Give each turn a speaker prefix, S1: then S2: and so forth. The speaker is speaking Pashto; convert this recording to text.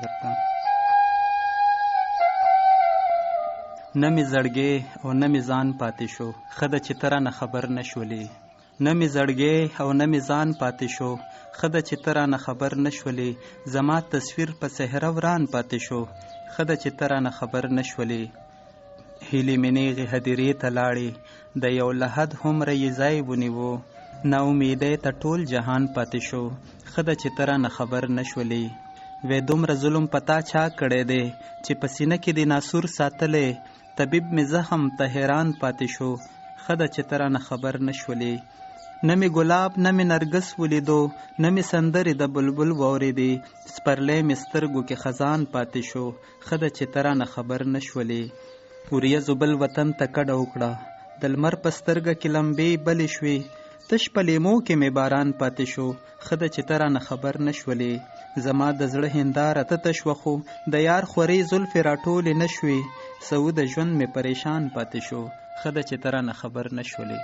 S1: درته. نه مې زړګی او نه مې ځان پاتې شو، ښه ده چې ته رانه خبر نه شولې. نه مې زړګی او نه مې ځان پاتې شو، ښه ده چې ته رانه خبر نه شولې. زما تصویر په صحرا وران پاتې شو، ښه ده چې ته رانه خبر نه شولې. هیلې مې نیغې هدیرې ته لاړې، د یو لحد هومره یې ځای ونیو. نا امیدۍ ته ټول جهان پاتې شو، ښه ده چې ته رانه خبر نه شولې. وی دومره ظلم پتا چا کړی دی چې په سینه کې دې ناسور ساتلی. طبیب مې زخم ته حیران پاتې شو، ښه ده چې ته رانه خبر نه شولې. نه مې ګلاب نه مې نرګس ولیدو، نه مې سندرې د بلبل واورېدې. سپرلی مې سترګو کې خزان پاتې شو، ښه ده چې ته رانه خبر نه شولې. وریځو بل وطن ته کډه وکړه، د لمر په سترګه کې لمبې بلې شوې. تش په لیمو کې مې باران پاتې شو، ښه ده چې ته رانه خبر نه شولې. زما د زړه هنداره ته تش وه، خو د یار خورې زلفې راټولې نه شوې. سوه د ژوند مې پریشان پاتې شو، ښه ده چې ته رانه خبر نه شولې.